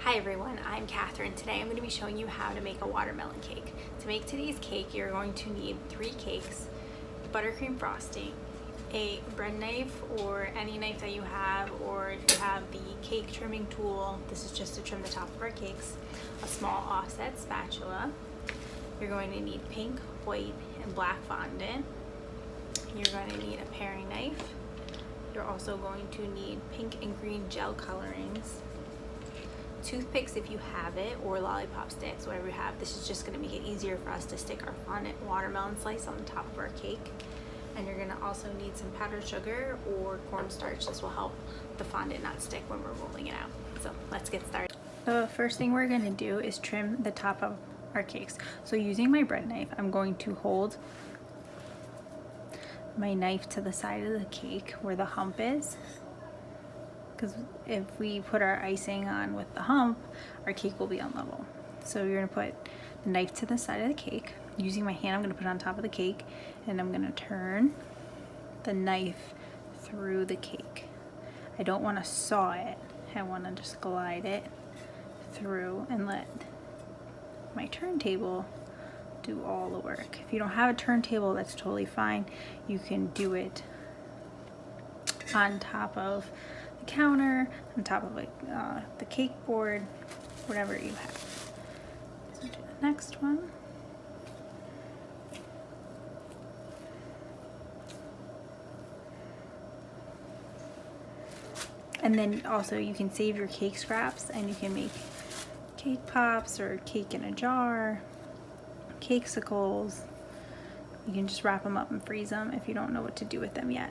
Hi everyone, I'm Catherine. Today I'm going to be showing you how to make a watermelon cake. To make today's cake, you're going to need 3 cakes, buttercream frosting, a bread knife or any knife that you have, or if you have the cake trimming tool, this is just to trim the top of our cakes, a small offset spatula. You're going to need pink, white, and black fondant. You're going to need a paring knife. You're also going to need pink and green gel colorings, toothpicks if you have it, or lollipop sticks, whatever you have. This is just going to make it easier for us to stick our fondant watermelon slice on the top of our cake. And you're going to also need some powdered sugar or cornstarch. This will help the fondant not stick when we're rolling it out. So let's get started. The first thing we're going to do is trim the top of our cakes. So using my bread knife, I'm going to hold my knife to the side of the cake where the hump is, because if we put our icing on with the hump, our cake will be unlevel. So you're going to put the knife to the side of the cake. Using my hand, I'm going to put it on top of the cake, and I'm going to turn the knife through the cake. I don't want to saw it. I want to just glide it through and let my turntable do all the work. If you don't have a turntable, that's totally fine. You can do it on top of the counter, on top of the cake board, whatever you have. So do the next one. And then also you can save your cake scraps and you can make cake pops or cake in a jar, cakesicles. You can just wrap them up and freeze them if you don't know what to do with them yet.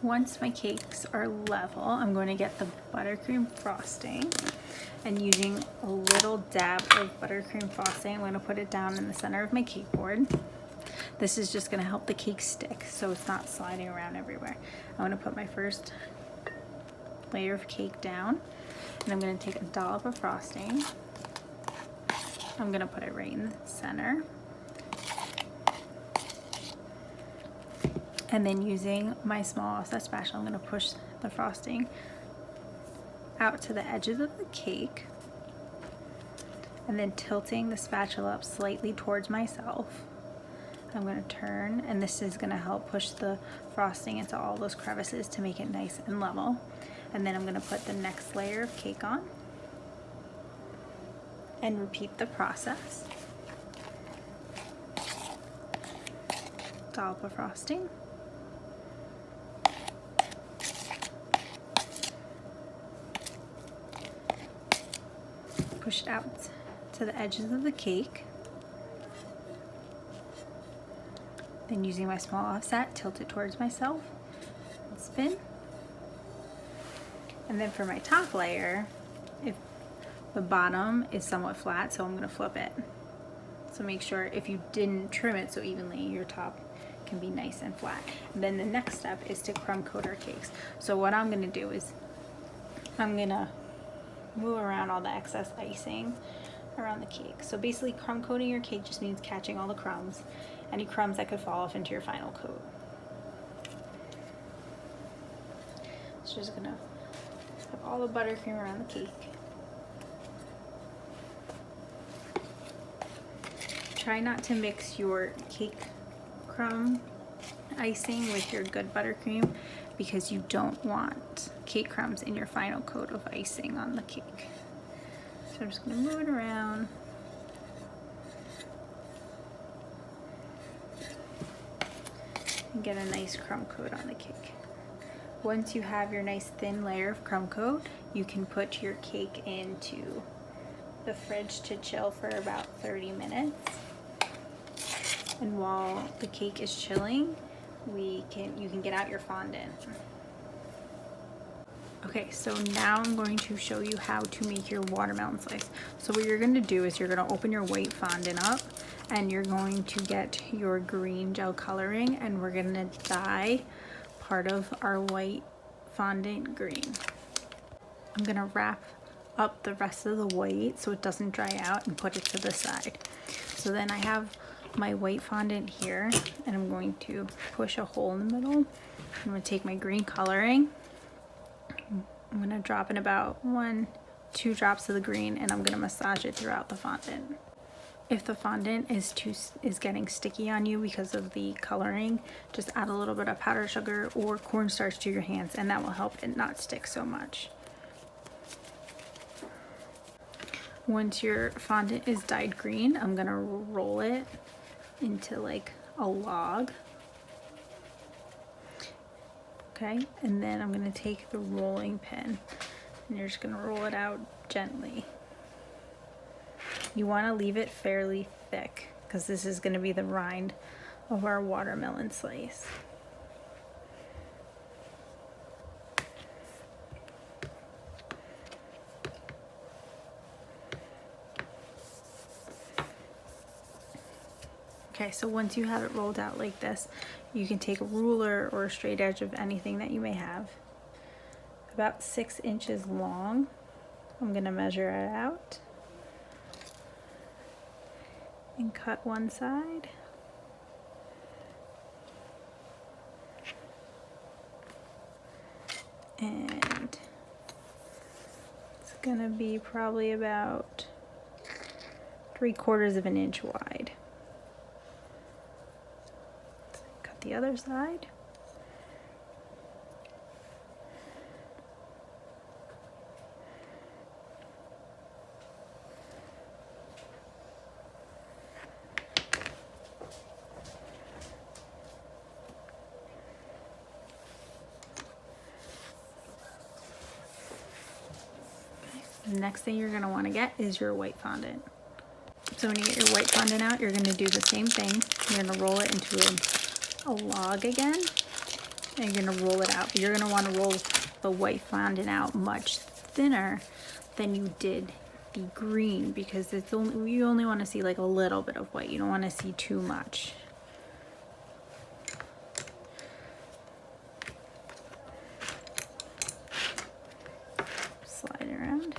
Once my cakes are level, I'm going to get the buttercream frosting, and using a little dab of buttercream frosting, I'm going to put it down in the center of my cake board. This is just going to help the cake stick so it's not sliding around everywhere. I'm going to put my first layer of cake down, and I'm going to take a dollop of frosting. I'm going to put it right in the center. And then using my small offset spatula, I'm going to push the frosting out to the edges of the cake, and then tilting the spatula up slightly towards myself. I'm going to turn, and this is going to help push the frosting into all those crevices to make it nice and level. And then I'm going to put the next layer of cake on and repeat the process. Dollop of frosting. Push it out to the edges of the cake. Then using my small offset, tilt it towards myself and spin. And then for my top layer, if the bottom is somewhat flat, so I'm going to flip it. So make sure if you didn't trim it so evenly, your top can be nice and flat. And then the next step is to crumb coat our cakes. So what I'm going to do is I'm going to move around all the excess icing around the cake. So basically crumb coating your cake just means catching all the crumbs, any crumbs that could fall off into your final coat. So just gonna have all the buttercream around the cake. Try not to mix your cake crumb icing with your good buttercream, because you don't want cake crumbs in your final coat of icing on the cake. So I'm just going to move it around. And get a nice crumb coat on the cake. Once you have your nice thin layer of crumb coat, you can put your cake into the fridge to chill for about 30 minutes. And while the cake is chilling, you can get out your fondant. Okay, so now I'm going to show you how to make your watermelon slice. So what you're going to do is you're going to open your white fondant up, and you're going to get your green gel coloring, and we're going to dye part of our white fondant green. I'm going to wrap up the rest of the white so it doesn't dry out and put it to the side. So then I have my white fondant here, and I'm going to push a hole in the middle I'm gonna take my green coloring. I'm gonna drop in about 1-2 drops of the green, and I'm gonna massage it throughout the fondant. If the fondant is getting sticky on you because of the coloring, just add a little bit of powdered sugar or cornstarch to your hands, and that will help it not stick so much. Once your fondant is dyed green, I'm gonna roll it into like a log. Okay, and then I'm gonna take the rolling pin and you're just gonna roll it out gently. You wanna leave it fairly thick because this is gonna be the rind of our watermelon slice. Okay, so once you have it rolled out like this, you can take a ruler or a straight edge of anything that you may have. About 6 inches long. I'm gonna measure it out and cut one side. And it's gonna be probably about 3/4 of an inch wide. Cut the other side. The next thing you're gonna wanna get is your white fondant. So when you get your white fondant out, you're gonna do the same thing. You're gonna roll it into a log again, and you're gonna roll it out. But you're gonna wanna roll the white fondant out much thinner than you did the green, because you only wanna see like a little bit of white. You don't wanna see too much. Slide it around.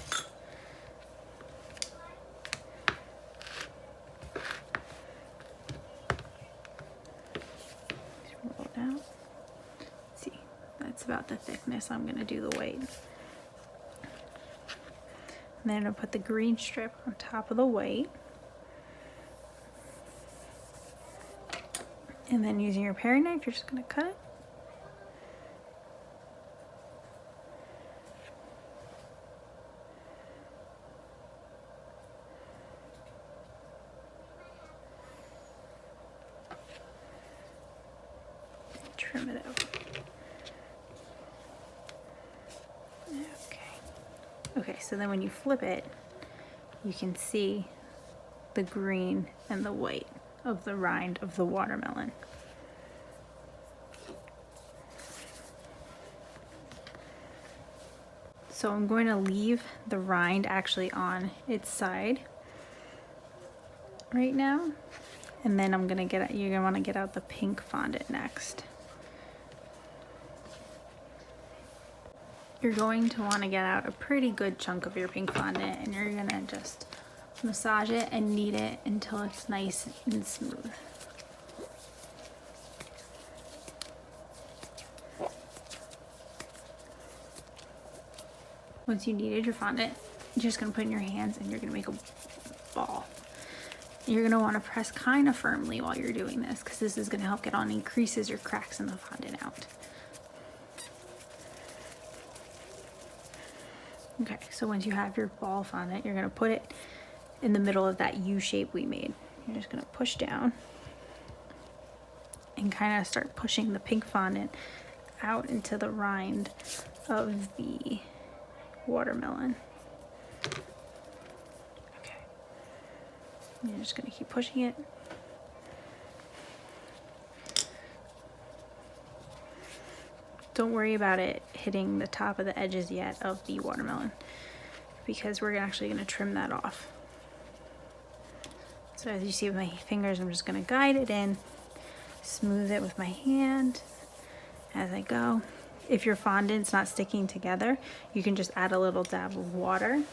Roll it out. See, that's about the thickness I'm gonna do the white. And then I'm gonna put the green strip on top of the white. And then using your paring knife, you're just gonna cut it. Trim it out. Okay, so then when you flip it, you can see the green and the white of the rind of the watermelon. So I'm going to leave the rind actually on its side right now, and then you're gonna want to get out the pink fondant next. You're going to want to get out a pretty good chunk of your pink fondant, and you're gonna just massage it and knead it until it's nice and smooth. Once you kneaded your fondant, you're just gonna put it in your hands and you're gonna make a ball. You're gonna wanna press kind of firmly while you're doing this, because this is gonna help get any creases or cracks in the fondant out. Okay, so once you have your ball fondant, you're gonna put it in the middle of that U shape we made. You're just gonna push down and kind of start pushing the pink fondant out into the rind of the watermelon. Okay, you're just gonna keep pushing it. Don't worry about it hitting the top of the edges yet of the watermelon, because we're actually gonna trim that off. So as you see with my fingers, I'm just gonna guide it in, smooth it with my hand as I go. If your fondant's not sticking together, you can just add a little dab of water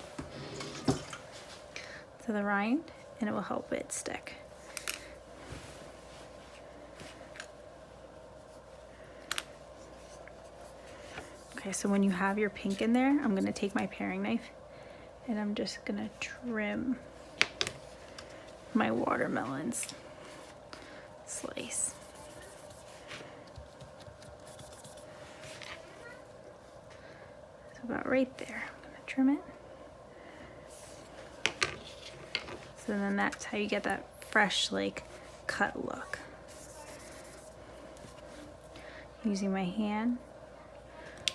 to the rind and it will help it stick. Okay, so when you have your pink in there, I'm gonna take my paring knife and I'm just gonna trim my watermelons slice. So about right there, I'm gonna trim it. So then that's how you get that fresh, like, cut look. Using my hand,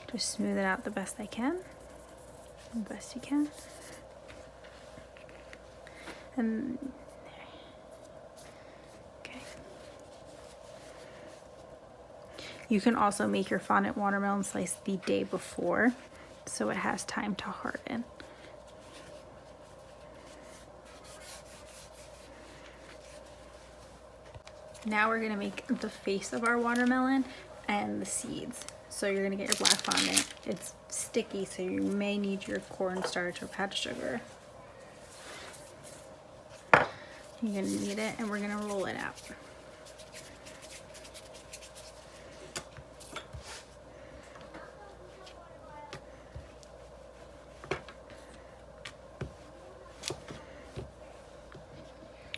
just smooth it out the best I can, the best you can. And okay. You can also make your fondant watermelon slice the day before, so it has time to harden. Now we're gonna make the face of our watermelon and the seeds. So you're gonna get your black fondant. It's sticky, so you may need your cornstarch or powdered sugar. You're gonna need it, and we're gonna roll it out.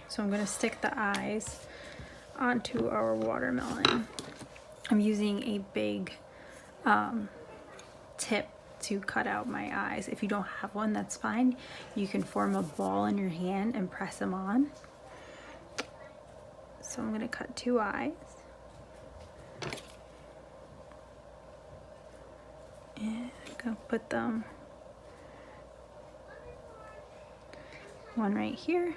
So I'm gonna stick the eyes onto our watermelon. I'm using a big tip to cut out my eyes. If you don't have one, that's fine. You can form a ball in your hand and press them on. So I'm gonna cut 2 eyes. And I'm gonna put them one right here.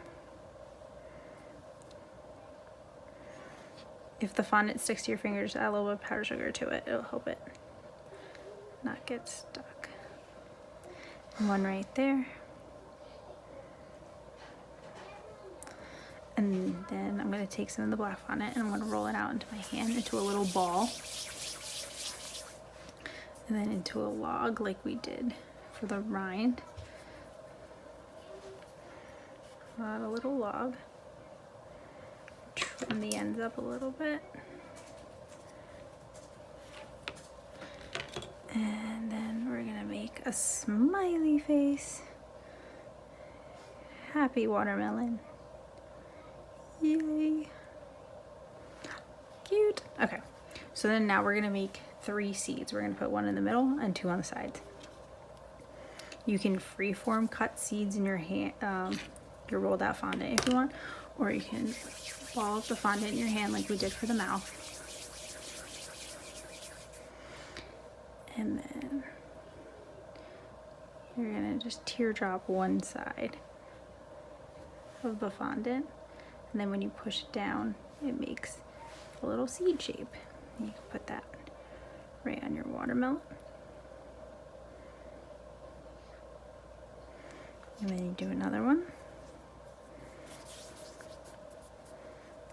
If the fondant sticks to your fingers, add a little bit of powdered sugar to it. It'll help it not get stuck. And one right there. And then I'm gonna take some of the black fondant and I'm gonna roll it out into my hand into a little ball. And then into a log like we did for the rind. Add a little log. Trim the ends up a little bit. And then we're gonna make a smiley face. Happy watermelon. Yay. Cute. Okay, so then now we're gonna make 3 seeds. We're gonna put 1 in the middle and 2 on the sides. You can freeform cut seeds in your hand, your rolled out fondant if you want, or you can ball up the fondant in your hand like we did for the mouth. And then you're gonna just teardrop one side of the fondant. And then when you push it down, it makes a little seed shape. You can put that right on your watermelon. And then you do another one.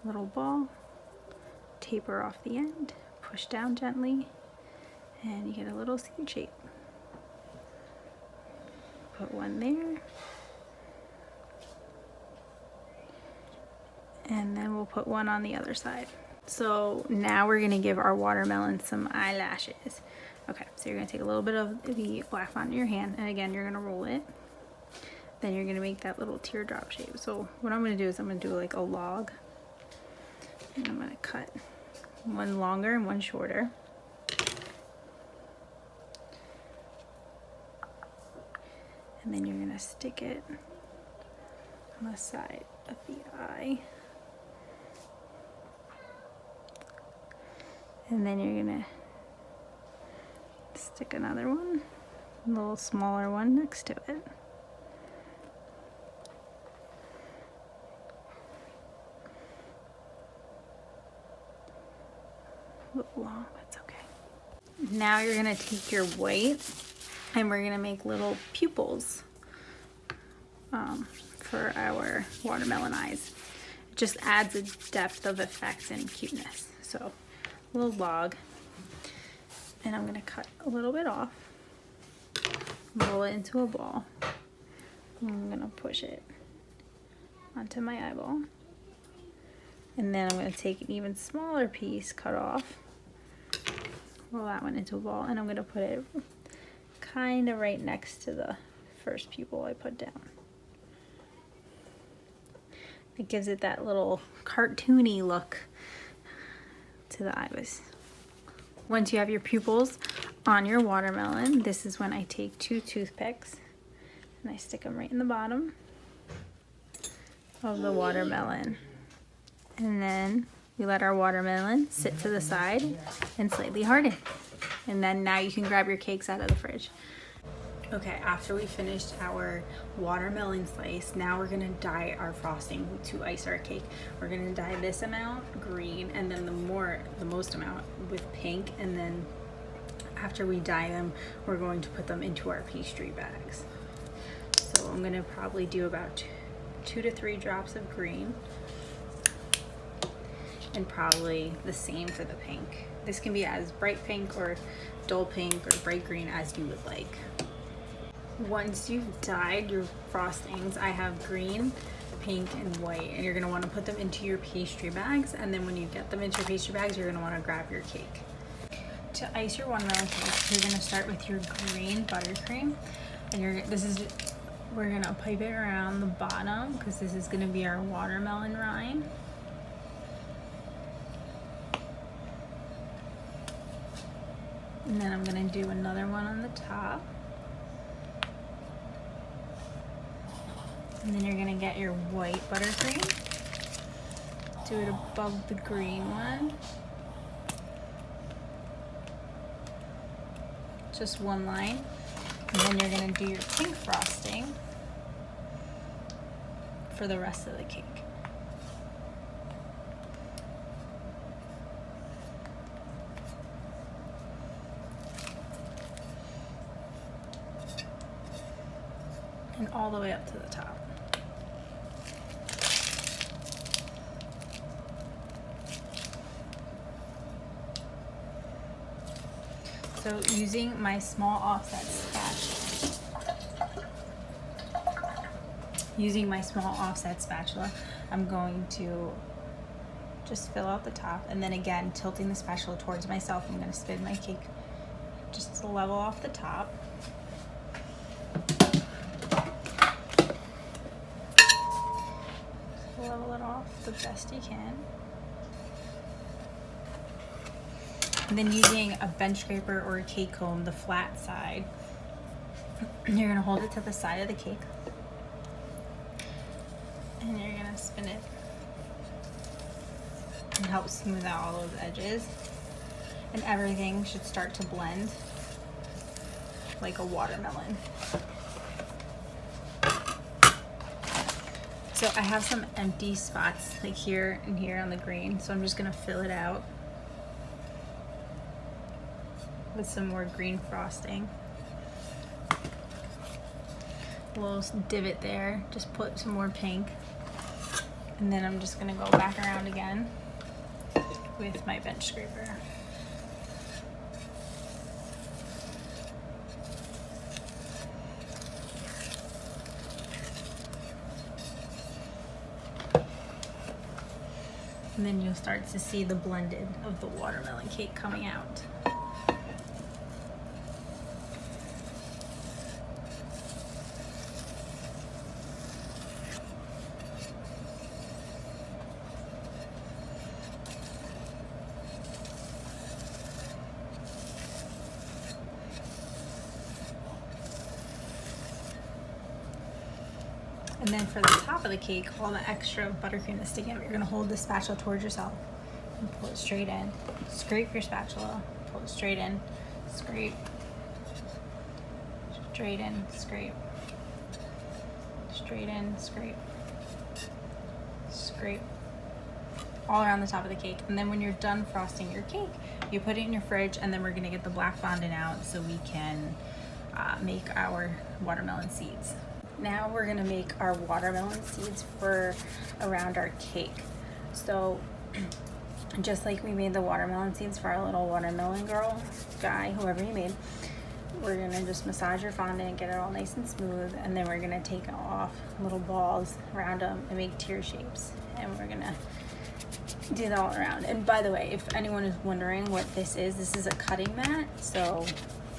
Little ball, taper off the end, push down gently, and you get a little seed shape. Put one there. And then we'll put one on the other side. So now we're gonna give our watermelon some eyelashes. Okay, so you're gonna take a little bit of the black fondant in your hand, and again, you're gonna roll it. Then you're gonna make that little teardrop shape. So what I'm gonna do is I'm gonna do like a log. And I'm gonna cut one longer and one shorter. And then you're gonna stick it on the side of the eye. And then you're gonna stick another one, a little smaller one next to it. A little long, but it's okay. Now you're gonna take your white and we're gonna make little pupils for our watermelon eyes. It just adds a depth of effect and cuteness. So a little log, and I'm gonna cut a little bit off, roll it into a ball. I'm gonna push it onto my eyeball. And then I'm gonna take an even smaller piece, cut off, roll that one into a ball, and I'm gonna put it kind of right next to the first pupil I put down. It gives it that little cartoony look to the iris. Once you have your pupils on your watermelon, this is when I take 2 toothpicks and I stick them right in the bottom of the watermelon. And then we let our watermelon sit to the side and slightly harden. And then now you can grab your cakes out of the fridge. Okay, after we finished our watermelon slice, now we're gonna dye our frosting to ice our cake. We're gonna dye this amount green, and then the most amount with pink, and then after we dye them, we're going to put them into our pastry bags. So I'm gonna probably do about 2 to 3 drops of green, and probably the same for the pink. This can be as bright pink or dull pink or bright green as you would like. Once you've dyed your frostings, I have green, pink, and white, and you're gonna wanna put them into your pastry bags, and then when you get them into your pastry bags, you're gonna wanna grab your cake. To ice your watermelon cake, you're gonna start with your green buttercream, and we're gonna pipe it around the bottom because this is gonna be our watermelon rind. And then I'm gonna do another one on the top. And then you're gonna get your white buttercream. Do it above the green one. Just one line. And then you're gonna do your pink frosting for the rest of the cake. And all the way up to the top. So using my small offset spatula, I'm going to just fill out the top, and then again, tilting the spatula towards myself, I'm going to spin my cake just to level off the top. Level it off the best you can. And then using a bench scraper or a cake comb, the flat side, you're gonna hold it to the side of the cake, and you're gonna spin it and help smooth out all those edges. And everything should start to blend like a watermelon. So I have some empty spots like here and here on the green, so I'm just gonna fill it out with some more green frosting. A little divot there, just put some more pink. And then I'm just gonna go back around again with my bench scraper. And then you'll start to see the blended of the watermelon cake coming out. And then for the top of the cake, all the extra buttercream that's sticking out, you're gonna hold the spatula towards yourself and pull it straight in. Scrape your spatula, pull it straight in, scrape, straight in, scrape, straight in, scrape, scrape, all around the top of the cake. And then when you're done frosting your cake, you put it in your fridge, and then we're gonna get the black fondant out so we can make our watermelon seeds. Now we're gonna make our watermelon seeds for around our cake. So just like we made the watermelon seeds for our little watermelon girl, guy, whoever you made, we're gonna just massage your fondant, get it all nice and smooth, and then we're gonna take off little balls around them and make tear shapes. And we're gonna do that all around. And by the way, if anyone is wondering what this is a cutting mat. So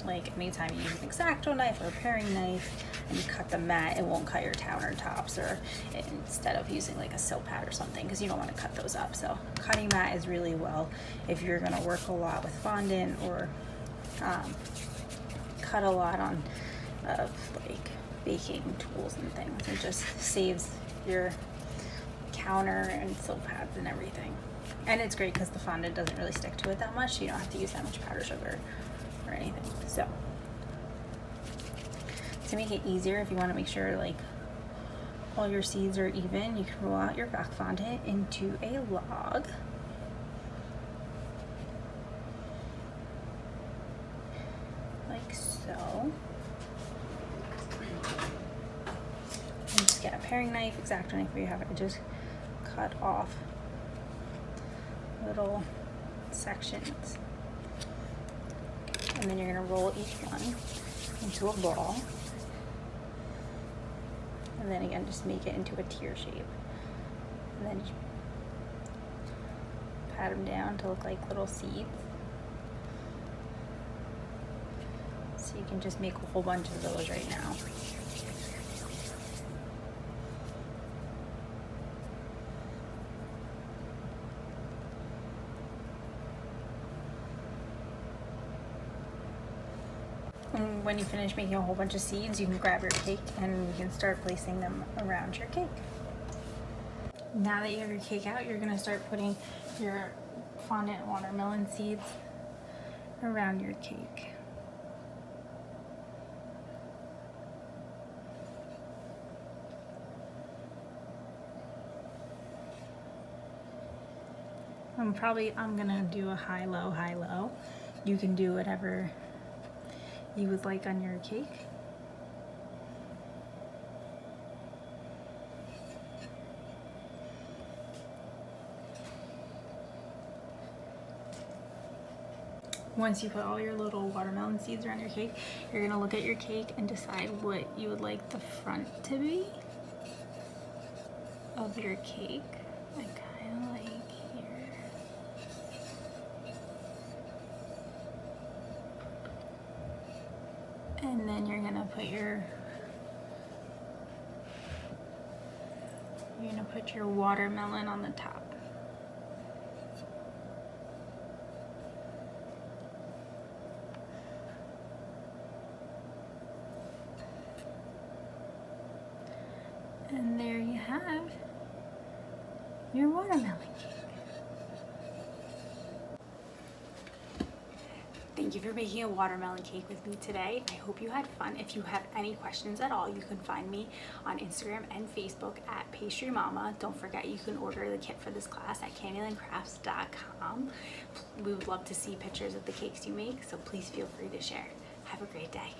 like anytime you use an X-Acto knife or a paring knife and you cut the mat, it won't cut your countertops, or instead of using like a silk pad or something, because you don't want to cut those up. So cutting mat is really well if you're going to work a lot with fondant or cut a lot on like baking tools and things. It just saves your counter and silk pads and everything. And it's great because the fondant doesn't really stick to it that much, so you don't have to use that much powder sugar or anything. So to make it easier, if you want to make sure like all your seeds are even, you can roll out your back fondant into a log. Like so. And just get a paring knife, X-Acto knife where you have it, just cut off little sections. And then you're going to roll each one into a ball. And then again, just make it into a tear shape. And then pat them down to look like little seeds. So you can just make a whole bunch of those right now. And when you finish making a whole bunch of seeds, you can grab your cake and you can start placing them around your cake. Now that you have your cake out, you're gonna start putting your fondant watermelon seeds around your cake. I'm gonna do a high-low, high-low. You can do whatever you would like on your cake. Once you put all your little watermelon seeds around your cake, you're gonna look at your cake and decide what you would like the front to be of your cake. I kinda like here. And then you're gonna put your watermelon on the top. And there you have your watermelon cake. Thank you for making a watermelon cake with me today. I hope you had fun. If you have any questions at all, you can find me on Instagram and Facebook at Pastry Mama. Don't forget, you can order the kit for this class at candylandcrafts.com. We would love to see pictures of the cakes you make, so please feel free to share. Have a great day.